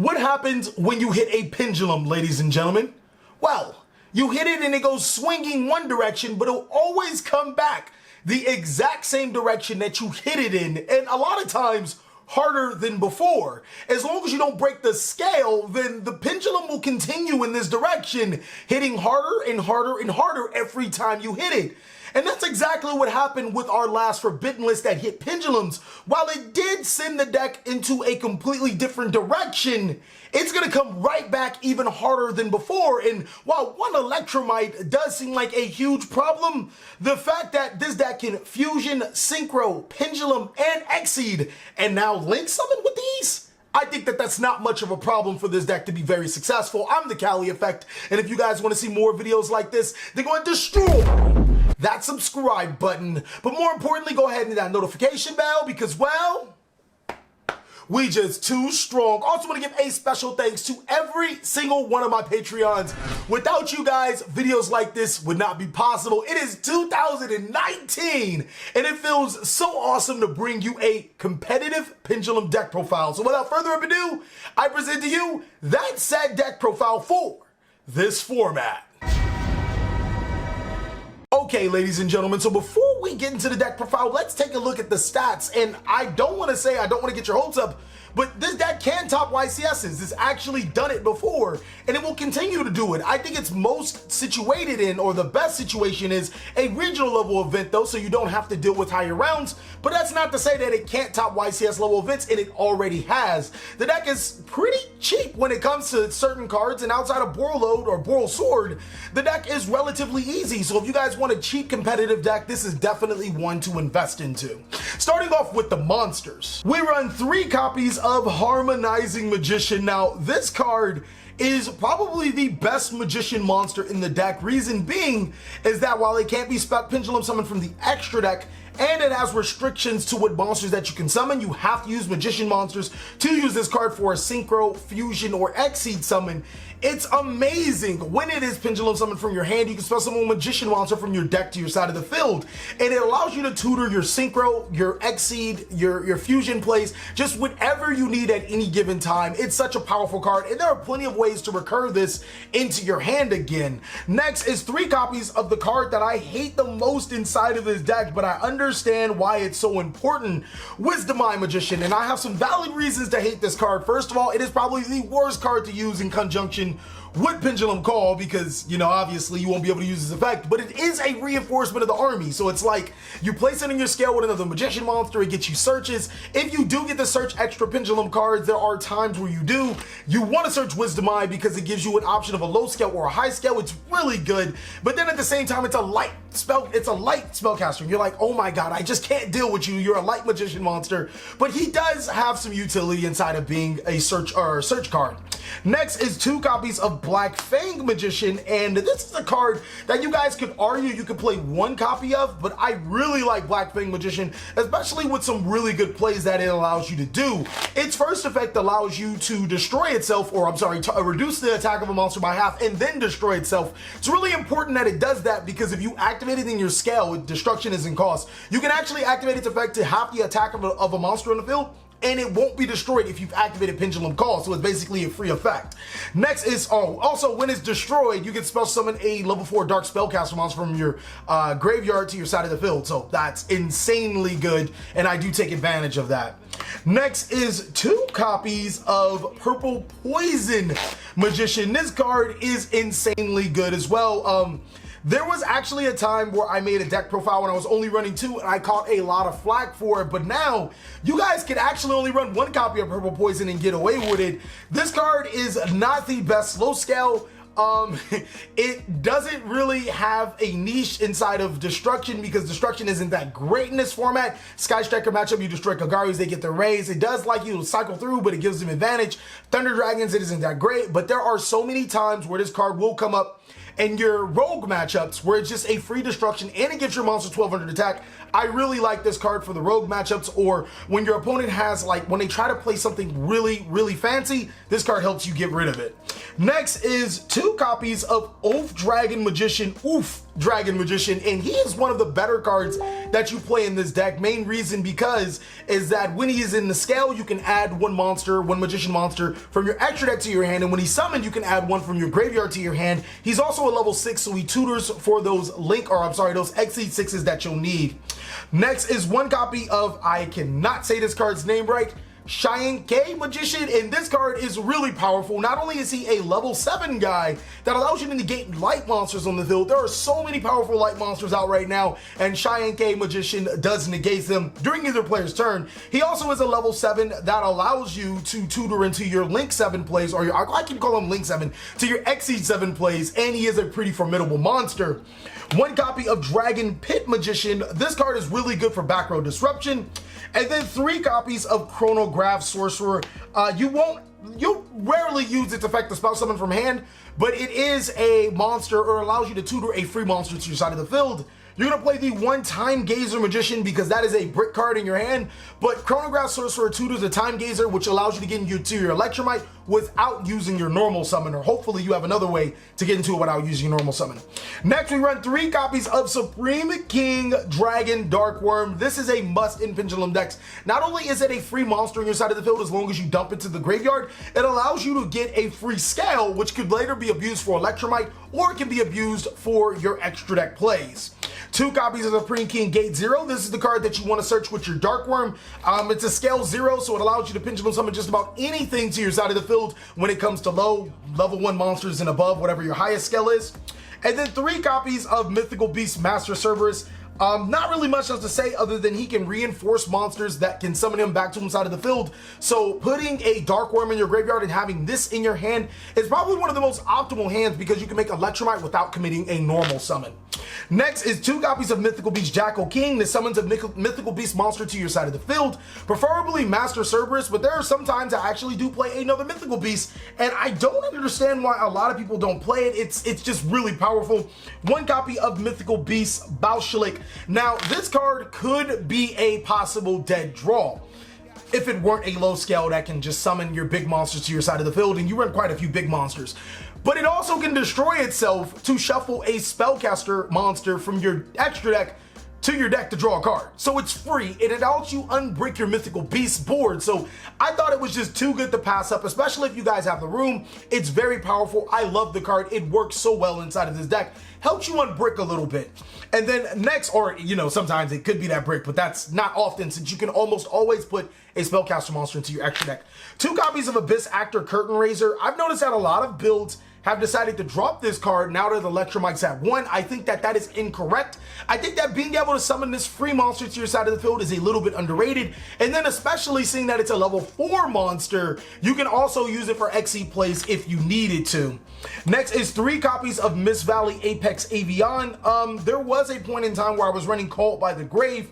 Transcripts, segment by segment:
What happens when you hit a pendulum, ladies and gentlemen? Well, you hit it and it goes swinging one direction, but it'll always come back the exact same direction that you hit it in, and a lot of times harder than before. As long as you don't break the scale, then the pendulum will continue in this direction, hitting harder and harder and harder every time you hit it. And that's exactly what happened with our last Forbidden list that hit pendulums. While it did send the deck into a completely different direction, it's gonna come right back even harder than before. And while one Electromite does seem like a huge problem, the fact that this deck can Fusion, Synchro, Pendulum, and Exceed, and now Link Summon with these, I think that that's not much of a problem for this deck to be very successful. I'm TheCaliEffect, and if you guys want to see more videos like this, then go and destroy that subscribe button. But more importantly, go ahead and hit that notification bell because, well, we just too strong. Also want to give a special thanks to every single one of my Patreons. Without you guys, videos like this would not be possible. It is 2019, and it feels so awesome to bring you a competitive pendulum deck profile. So without further ado, I present to you that said deck profile for this format. Okay, ladies and gentlemen, so before we get into the deck profile, let's take a look at the stats. And I don't want to get your hopes up, but this deck can top YCSs. It's actually done it before, and it will continue to do it. I think it's most situated in, or the best situation is, a regional level event though, so you don't have to deal with higher rounds, but that's not to say that it can't top YCS level events, and it already has. The deck is pretty cheap when it comes to certain cards, and outside of Borload or Boral Sword, the deck is relatively easy. So if you guys want a cheap competitive deck, this is definitely one to invest into. Starting off with the monsters, we run 3 copies of Harmonizing Magician. Now, this card is probably the best magician monster in the deck. Reason being is that while it can't be pendulum summoned from the extra deck, and it has restrictions to what monsters that you can summon, you have to use magician monsters to use this card for a Synchro, Fusion, or Exceed summon. It's amazing. When it is pendulum summoned from your hand, you can spell summon a magician monster from your deck to your side of the field, and it allows you to tutor your Synchro, your Exceed, your Fusion plays, just whatever you need at any given time. It's such a powerful card, and there are plenty of ways to recur this into your hand again. Next is 3 copies of the card that I hate the most inside of this deck, but I understand why it's so important, Wisdom Magician, and I have some valid reasons to hate this card. First of all, it is probably the worst card to use in conjunction with Pendulum Call because, you know, obviously you won't be able to use this effect, but it is a reinforcement of the army. So it's like you place it in your scale with another magician monster, it gets you searches. If you do get to search extra pendulum cards, there are times where you want to search Wisdom Eye because it gives you an option of a low scale or a high scale. It's really good, but then at the same time, it's a light spellcaster, and you're like, oh my god, I just can't deal with you. You're a light magician monster, but he does have some utility inside of being a search card. Next is 2 copies of Black Fang Magician, and this is a card that you guys could argue you could play 1 copy of, but I really like Black Fang Magician, especially with some really good plays that it allows you to do. Its first effect allows you to destroy itself, or I'm sorry, to reduce the attack of a monster by half and then destroy itself. It's really important that it does that because if you activate it in your scale, destruction is in cost. You can actually activate its effect to half the attack of a monster on the field, and it won't be destroyed if you've activated Pendulum Call, so it's basically a free effect. Next is, also when it's destroyed, you can spell summon a level 4 Dark Spellcaster monster from your graveyard to your side of the field, so that's insanely good, and I do take advantage of that. Next is 2 copies of Purple Poison Magician. This card is insanely good as well. There was actually a time where I made a deck profile when I was only running 2 and I caught a lot of flack for it, but now you guys can actually only run 1 copy of Purple Poison and get away with it. This card is not the best slow scale. It doesn't really have a niche inside of Destruction because Destruction isn't that great in this format. Sky Striker matchup, you destroy Kagari's, they get the raise. It does like you to cycle through, but it gives them advantage. Thunder Dragons, it isn't that great, but there are so many times where this card will come up and your rogue matchups where it's just a free destruction and it gives your monster 1200 attack. I really like this card for the rogue matchups, or when your opponent has, like, when they try to play something really fancy, this card helps you get rid of it. Next is 2 copies of Dragon Magician, and he is one of the better cards that you play in this deck. Main reason because is that when he is in the scale, you can add one magician monster from your extra deck to your hand, and when he's summoned, you can add one from your graveyard to your hand. He's also a level 6, so he tutors for those those Exceed 6s that you'll need. Next is 1 copy of, I cannot say this card's name right, YuGiOh Magician, and this card is really powerful. Not only is he a level 7 guy that allows you to negate light monsters on the field, there are so many powerful light monsters out right now, and YuGiOh Magician does negate them during either player's turn. He also is a level 7 that allows you to tutor into your Link 7 plays, or I can call him Link 7, to your Exceed 7 plays, and he is a pretty formidable monster. 1 copy of Dragon Pit Magician. This card is really good for back row disruption. And then 3 copies of Chronograph Sorcerer. You'll rarely use its effect to spell summon from hand, but it is a monster, or allows you to tutor a free monster to your side of the field. You're gonna play the 1 Time Gazer Magician because that is a brick card in your hand, but Chronograph Sorcerer tutors a Time Gazer, which allows you to get into your Electromite without using your normal summon, or hopefully you have another way to get into it without using your normal summon. Next, we run 3 copies of Supreme King Dragon Dark Worm. This is a must in Pendulum decks. Not only is it a free monster on your side of the field as long as you dump it to the graveyard, it allows you to get a free scale, which could later be abused for Electromite, or it can be abused for your extra deck plays. 2 copies of Supreme King Gate 0. This is the card that you want to search with your Dark Worm. It's a scale 0, so it allows you to pendulum summon just about anything to your side of the field when it comes to low, level 1 monsters and above, whatever your highest scale is. And then 3 copies of Mythical Beast Master Cerberus. Not really much else to say other than he can reinforce monsters that can summon him back to his side of the field. So putting a Dark Worm in your graveyard and having this in your hand is probably one of the most optimal hands because you can make Electromite without committing a normal summon. Next is 2 copies of Mythical Beast Jackal King. This summons a Mythical Beast monster to your side of the field, preferably Master Cerberus, but there are some times I actually do play another Mythical Beast, and I don't understand why a lot of people don't play it. It's just really powerful. 1 copy of Mythical Beast Baushilik. Now, this card could be a possible dead draw if it weren't a low scale that can just summon your big monsters to your side of the field, and you run quite a few big monsters. But it also can destroy itself to shuffle a spellcaster monster from your extra deck to your deck to draw a card. So it's free, and it helps you unbrick your Mythical Beast board. So I thought it was just too good to pass up, especially if you guys have the room. It's very powerful. I love the card. It works so well inside of this deck. Helps you unbrick a little bit. And then next, or sometimes it could be that brick, but that's not often since you can almost always put a spellcaster monster into your extra deck. 2 copies of Abyss Actor Curtain Raiser. I've noticed that a lot of builds have decided to drop this card now that the Electromite's at 1. I think that that is incorrect. I think that being able to summon this free monster to your side of the field is a little bit underrated, and then especially seeing that it's a level 4 monster, you can also use it for Exceed plays if you needed to. Next is 3 copies of Mist Valley Apex Avian. There was a point in time where I was running Called by the Grave.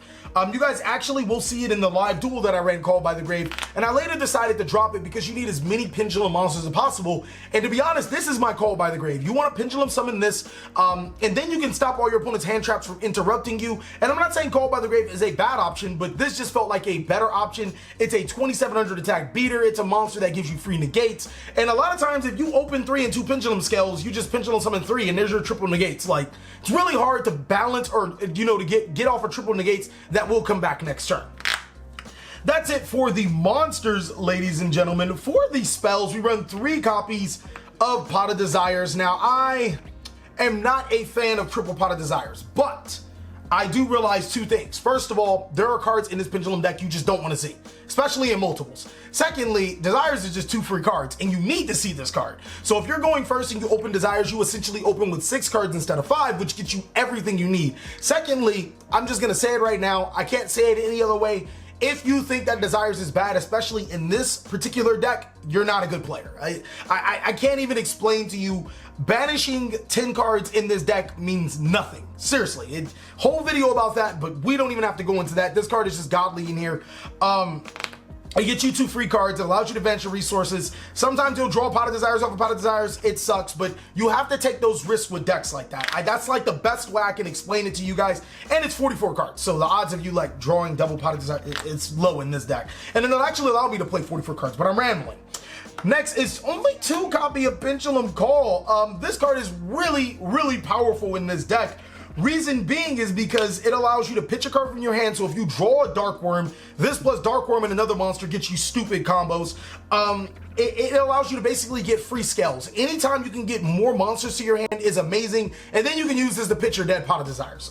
You guys actually will see it in the live duel that I ran Called by the Grave, and I later decided to drop it because you need as many pendulum monsters as possible, and to be honest, this is my Called by the Grave. You want to pendulum summon this, and then you can stop all your opponent's hand traps from interrupting you, and I'm not saying Called by the Grave is a bad option, but this just felt like a better option. It's a 2700 attack beater, it's a monster that gives you free negates, and a lot of times if you open 3 and 2 pendulum scales, you just pendulum summon 3 and there's your triple negates. Like, it's really hard to balance or to get off of triple negates that will come back next turn. That's it for the monsters, ladies and gentlemen. For the spells, we run 3 copies of Pot of Desires. Now, I am not a fan of triple Pot of Desires, but I do realize 2 things. First of all, there are cards in this Pendulum deck you just don't want to see, especially in multiples. Secondly, Desires is just 2 free cards, and you need to see this card. So if you're going first and you open Desires, you essentially open with 6 cards instead of 5, which gets you everything you need. Secondly, I'm just going to say it right now, I can't say it any other way. If you think that Desires is bad, especially in this particular deck, you're not a good player. I can't even explain to you, banishing 10 cards in this deck means nothing. Seriously, whole video about that, but we don't even have to go into that. This card is just godly in here. It gets you 2 free cards. It allows you to advance your resources. Sometimes you'll draw Pot of Desires off of Pot of Desires. It sucks, but you have to take those risks with decks like that. That's like the best way I can explain it to you guys. And it's 44 cards, so the odds of you like drawing double Pot of Desires, it's low in this deck. And then it'll actually allow me to play 44 cards, but I'm rambling. Next is only 2 copy of Pendulum Call. This card is really, really powerful in this deck. Reason being is because it allows you to pitch a card from your hand. So if you draw a Dark Worm, this plus Dark Worm and another monster gets you stupid combos. It allows you to basically get free scales. Anytime you can get more monsters to your hand is amazing. And then you can use this to pitch your dead Pot of Desires.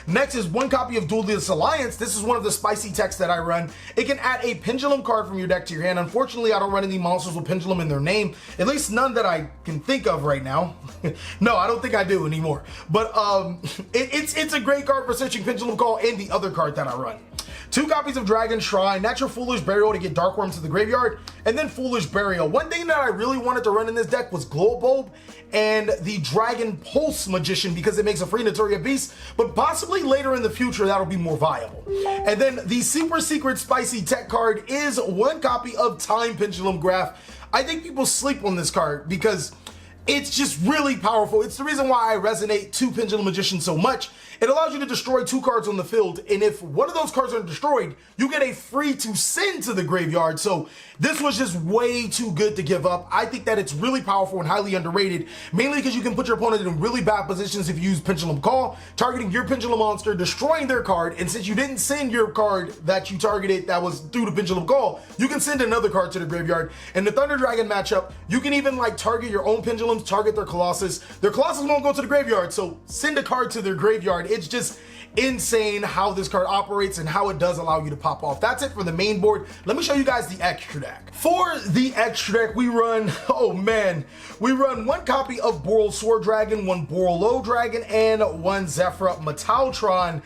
Next is 1 copy of Duel Alliance. This is one of the spicy techs that I run. It can add a Pendulum card from your deck to your hand. Unfortunately, I don't run any monsters with Pendulum in their name. At least none that I can think of right now. No, I don't think I do anymore. But it's a great card for searching Pendulum Call and the other card that I run. 2 copies of Dragon Shrine, Natural Foolish Burial to get Dark Worm to the graveyard, and then Foolish Burial. One thing that I really wanted to run in this deck was Glow Bulb and the Dragon Pulse Magician because it makes a free Notoria Beast, but possibly later in the future that'll be more viable. And then the super secret spicy tech card is 1 copy of Time Pendulum Graph. I think people sleep on this card because it's just really powerful. It's the reason why I resonate to Pendulum Magician so much. It allows you to destroy 2 cards on the field, and if one of those cards are destroyed, you get a free to send to the graveyard. So this was just way too good to give up. I think that it's really powerful and highly underrated, mainly because you can put your opponent in really bad positions if you use Pendulum Call, targeting your Pendulum monster, destroying their card, and since you didn't send your card that you targeted that was through the Pendulum Call, you can send another card to the graveyard. In the Thunder Dragon matchup, you can even like target your own Pendulums, target their Colossus. Their Colossus won't go to the graveyard, so send a card to their graveyard. It's just insane how this card operates and how it does allow you to pop off. That's it for the main board. Let me show you guys the extra deck. For the extra deck, we run, oh man, we run 1 copy of Boral Sword Dragon, 1 Boral Dragon, and 1 Zephyr Metaltron.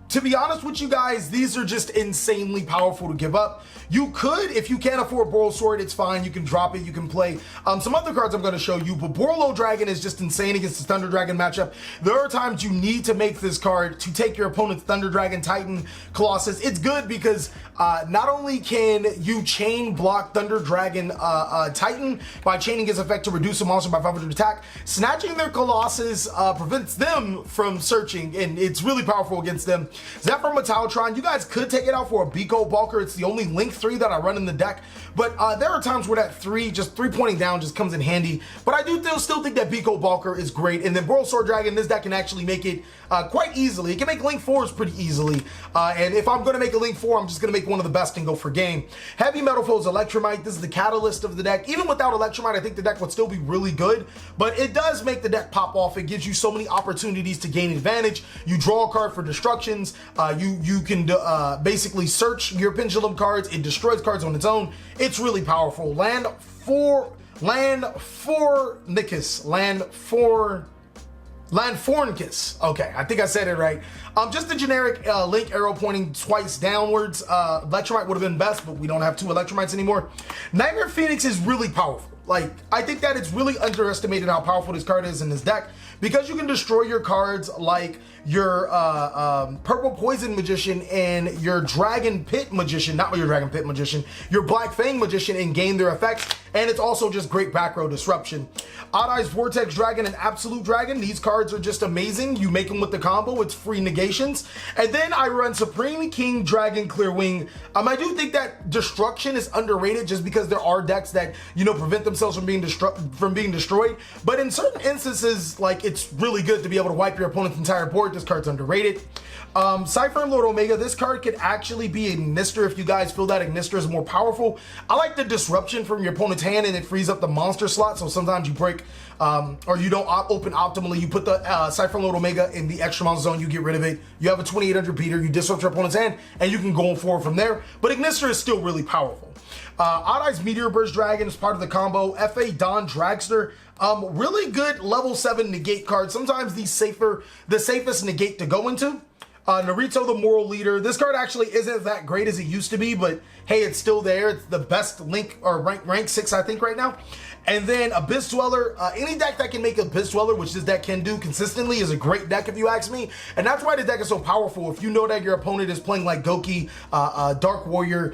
To be honest with you guys, these are just insanely powerful to give up. You could, if you can't afford Boral Sword, it's fine. You can drop it, you can play some other cards I'm going to show you, but Boral Dragon is just insane against the Thunder Dragon matchup. There are times you need to make this card to take your opponent's Thunder Dragon, Titan, Colossus. It's good because not only can you chain block Thunder Dragon Titan by chaining his effect to reduce a monster by 500 attack, snatching their Colossus prevents them from searching, and it's really powerful against them. Zephyr Metaltron, you guys could take it out for a Biko Bulker. It's the only link 3 that I run in the deck, but there are times where that 3 pointing down just comes in handy, but I do still think that Biko Bulker is great. And then Boral Sword Dragon, this deck can actually make it quite easily. It can make link 4s pretty easily, and if I'm going to make a link 4, I'm just going to make one of the best and go for game. Heavy Metal Foes Electromite, this is the catalyst of the deck. Even without Electromite, I think the deck would still be really good, but it does make the deck pop off. It gives you so many opportunities to gain advantage. You draw a card for destructions. You can basically search your Pendulum cards. It destroys cards on its own. It's really powerful. Land for Fornicus. Okay, I think I said it right. Just a generic link arrow pointing twice downwards. Electromite would have been best, but we don't have 2 Electromites anymore. Nightmare Phoenix is really powerful. Like, I think that it's really underestimated how powerful this card is in this deck because you can destroy your cards like your Purple Poison Magician and your Dragon Pit Magician, not your Dragon Pit Magician, your Black Fang Magician, and gain their effects. And it's also just great back row disruption. Odd Eyes Vortex Dragon and Absolute Dragon, these cards are just amazing. You make them with the combo, it's free negations. And then I run Supreme King Dragon Clearwing. I do think that destruction is underrated just because there are decks that, you know, prevent themselves from being destroyed. But in certain instances, like, it's really good to be able to wipe your opponent's entire board. This card's underrated. Cypher Lord Omega, this card could actually be Ignister if you guys feel that Ignister is more powerful. I like the disruption from your opponent's hand, and it frees up the monster slot, so sometimes you break or you don't open optimally. You put the Cypher Lord Omega in the extra monster zone, you get rid of it. You have a 2800 Peter, you disrupt your opponent's hand, and you can go forward from there. But Ignister is still really powerful. Odd Eyes Meteor Burst Dragon is part of the combo. FA Don Dragster, really good level 7 negate card. Sometimes the safest negate to go into. Naruto the Moral Leader. This card actually isn't that great as it used to be, but hey, it's still there. It's the best link or rank 6, I think, right now. And then Abyss Dweller, any deck that can make Abyss Dweller, which this deck can do consistently, is a great deck if you ask me. And that's why the deck is so powerful. If you know that your opponent is playing like Goki, Dark Warrior,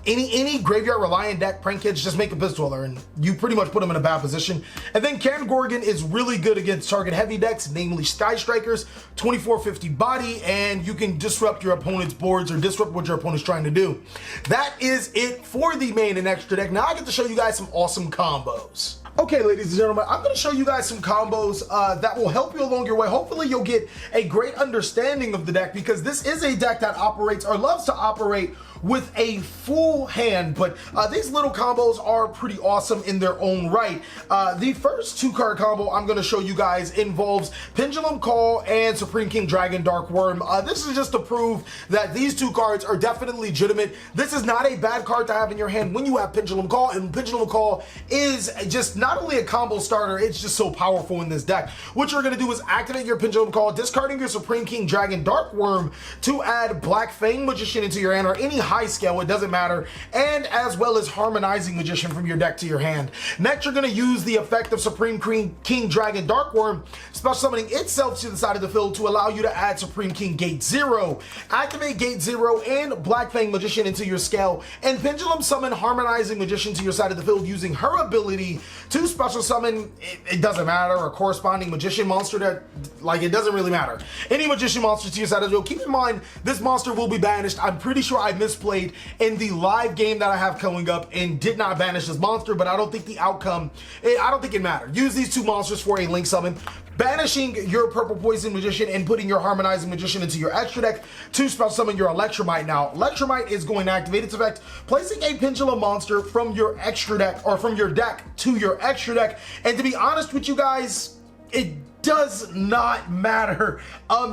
any graveyard reliant deck, Prank Kids, just make Abyss Dweller and you pretty much put them in a bad position. And then Can Gorgon is really good against target heavy decks, namely Sky Strikers, 2450 body, and you can disrupt your opponent's boards or disrupt what your opponent's trying to do. That is it for the main and extra deck. Now I get to show you guys some awesome combos. Okay, ladies and gentlemen, I'm going to show you guys some combos that will help you along your way. Hopefully you'll get a great understanding of the deck, because this is a deck that operates or loves to operate with a full hand, but these little combos are pretty awesome in their own right. The first 2-card combo I'm going to show you guys involves Pendulum Call and Supreme King Dragon Dark Worm. This is just to prove that these 2 cards are definitely legitimate. This is not a bad card to have in your hand when you have Pendulum Call, and Pendulum Call is just not only a combo starter, it's just so powerful in this deck. What you're going to do is activate your Pendulum Call, discarding your Supreme King Dragon Dark Worm to add Black Fang Magician into your hand, or any high scale, it doesn't matter, and as well as Harmonizing Magician from your deck to your hand. Next, you're going to use the effect of Supreme King Dragon Dark Worm, special summoning itself to the side of the field to allow you to add Supreme King Gate 0. Activate Gate 0 and Black Fang Magician into your scale, and Pendulum Summon Harmonizing Magician to your side of the field using her ability to special summon, it doesn't matter, a corresponding Magician monster that, like, it doesn't really matter. Any Magician monster to your side of the field. Keep in mind, this monster will be banished. I'm pretty sure I misplayed in the live game that I have coming up and did not banish this monster, but I don't think the outcome, I don't think it mattered. Use these 2 monsters for a link summon, banishing your Purple Poison Magician and putting your Harmonizing Magician into your extra deck to special summon your Electromite. Now, Electromite is going to activate its effect, placing a Pendulum monster from your extra deck, or from your deck to your extra deck. And to be honest with you guys, it does not matter.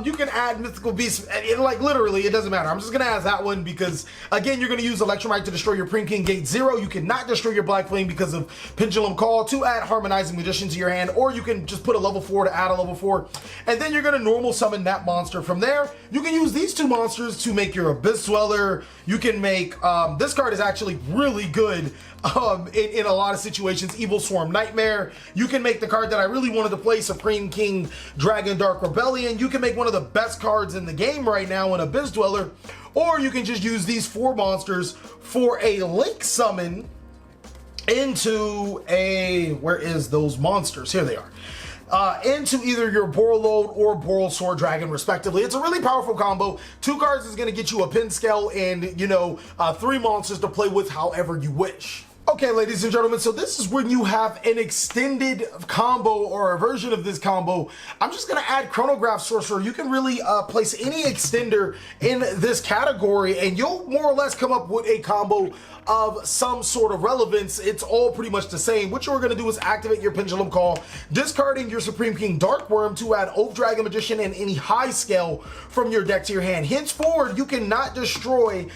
You can add Mythical Beast, like literally, it doesn't matter. I'm just gonna add that one because, again, you're gonna use Electromite to destroy your Supreme King Gate 0. You cannot destroy your Black Flame because of Pendulum Call to add Harmonizing Magician to your hand, or you can just put a level 4 to add a level 4, and then you're gonna normal summon that monster. From there, you can use these 2 monsters to make your Abyss Dweller. You can make, this card is actually really good in a lot of situations, Evil Swarm Nightmare. You can make the card that I really wanted to play, Supreme King Dragon Dark Rebellion. You can make one of the best cards in the game right now in Abyss Dweller, or you can just use these 4 monsters for a link summon into a, where is those monsters? Here they are. Into either your Borreload or Borrelsword Dragon, respectively. It's a really powerful combo. 2 cards is going to get you a pin scale and, you know, 3 monsters to play with however you wish. Okay, ladies and gentlemen, so this is when you have an extended combo or a version of this combo. I'm just going to add Chronograph Sorcerer. You can really place any extender in this category and you'll more or less come up with a combo of some sort of relevance. It's all pretty much the same. What you're going to do is activate your Pendulum Call, discarding your Supreme King Dark Worm to add Oak Dragon Magician and any high scale from your deck to your hand. Henceforward, you cannot destroy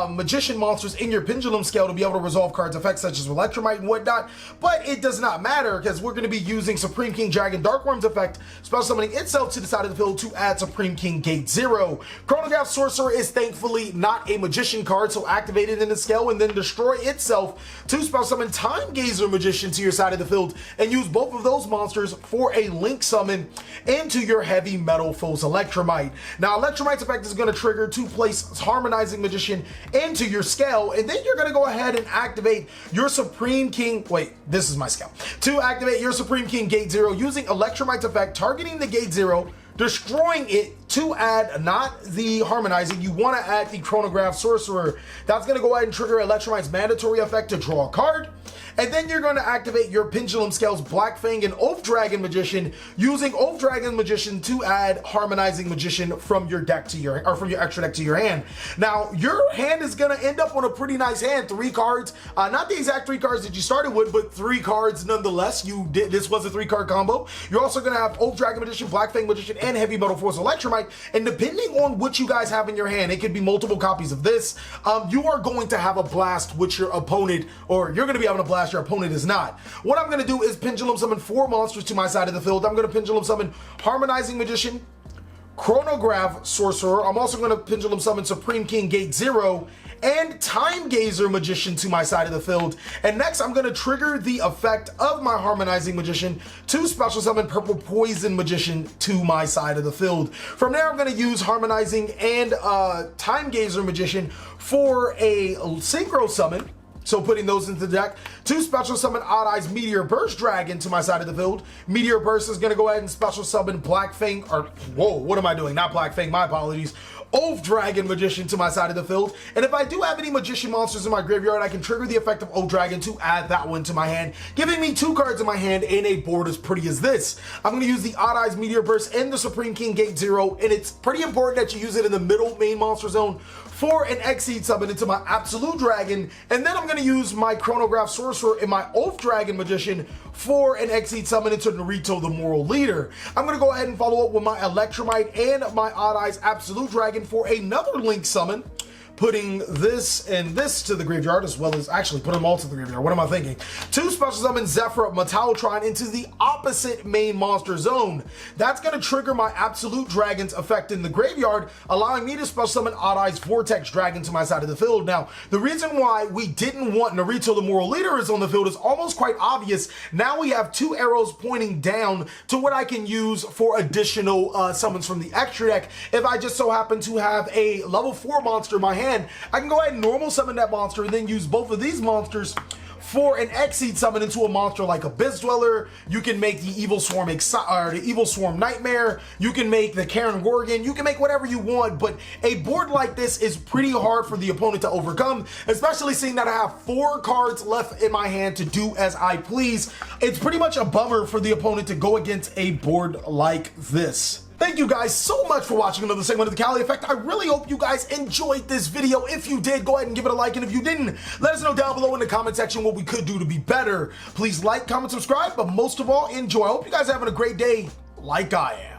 Magician monsters in your Pendulum scale to be able to resolve cards effects such as Electromite and whatnot, but it does not matter because we're going to be using Supreme King Dragon Dark Worm's effect, special summoning itself to the side of the field to add Supreme King Gate 0. Chronograph Sorcerer is thankfully not a Magician card, so activate it in the scale and then destroy itself to special summon Time Gazer Magician to your side of the field and use both of those monsters for a link summon into your Heavy Metal Foes Electromite. Now, Electromite's effect is going to trigger to place Harmonizing Magician into your scale, and then you're going to go ahead and activate your Supreme King, wait, this is my scale, to activate your Supreme King Gate 0 using Electromite's effect, targeting the Gate 0, destroying it to add not the Harmonizing, you want to add the Chronograph Sorcerer. That's going to go ahead and trigger Electromite's mandatory effect to draw a card. And then you're going to activate your Pendulum Scales Black Fang and Oath Dragon Magician using Oath Dragon Magician to add Harmonizing Magician from your deck to your, or from your extra deck to your hand. Now, your hand is going to end up on a pretty nice hand. 3 cards, not the exact 3 cards that you started with, but 3 cards nonetheless. You did, this was a 3-card combo. You're also going to have Oath Dragon Magician, Black Fang Magician, and Heavy Metal Force Electromite. And depending on what you guys have in your hand, it could be multiple copies of this. You are going to have a blast with your opponent, or you're going to be having a blast your opponent is not. What I'm going to do is Pendulum Summon 4 monsters to my side of the field. I'm going to Pendulum Summon Harmonizing Magician, Chronograph Sorcerer. I'm also going to Pendulum Summon Supreme King Gate 0 and Time Gazer Magician to my side of the field. And next, I'm going to trigger the effect of my Harmonizing Magician to special summon Purple Poison Magician to my side of the field. From there, I'm going to use Harmonizing and Time Gazer Magician for a Synchro Summon. So putting those into the deck, to special summon Odd Eyes Meteor Burst Dragon to my side of the field. Meteor Burst is going to go ahead and special summon Black Fang, or whoa, what am I doing? Not Black Fang, my apologies. Oath Dragon Magician to my side of the field. And if I do have any Magician monsters in my graveyard, I can trigger the effect of Oath Dragon to add that one to my hand, giving me 2 cards in my hand and a board as pretty as this. I'm going to use the Odd Eyes Meteor Burst and the Supreme King Gate 0, and it's pretty important that you use it in the middle main monster zone for an Exceed summon into my Absolute Dragon, and then I'm going to use my Chronograph Sorcerer and my Oath Dragon Magician for an Exceed summon into Naruto the Moral Leader. I'm going to go ahead and follow up with my Electromite and my Odd Eyes Absolute Dragon for another Link summon, putting this and this to the graveyard, as well as actually put them all to the graveyard. What am I thinking? 2 special summon Zephyr Metallotron into the opposite main monster zone. That's going to trigger my Absolute Dragon's effect in the graveyard, allowing me to special summon Odd Eyes Vortex Dragon to my side of the field. Now, the reason why we didn't want Naruto the Moral Leader is on the field is almost quite obvious. Now we have 2 arrows pointing down to what I can use for additional summons from the extra deck. If I just so happen to have a level 4 monster in my hand, I can go ahead and normal summon that monster and then use both of these monsters for an Exceed summon into a monster like Abyss Dweller. You can make the Evil Swarm Nightmare. You can make the Karen Gorgon. You can make whatever you want, but a board like this is pretty hard for the opponent to overcome, especially seeing that I have 4 cards left in my hand to do as I please. It's pretty much a bummer for the opponent to go against a board like this. Thank you guys so much for watching another segment of The Cali Effect. I really hope you guys enjoyed this video. If you did, go ahead and give it a like, and if you didn't, let us know down below in the comment section what we could do to be better. Please like, comment, subscribe, but most of all, enjoy. I hope you guys are having a great day like I am.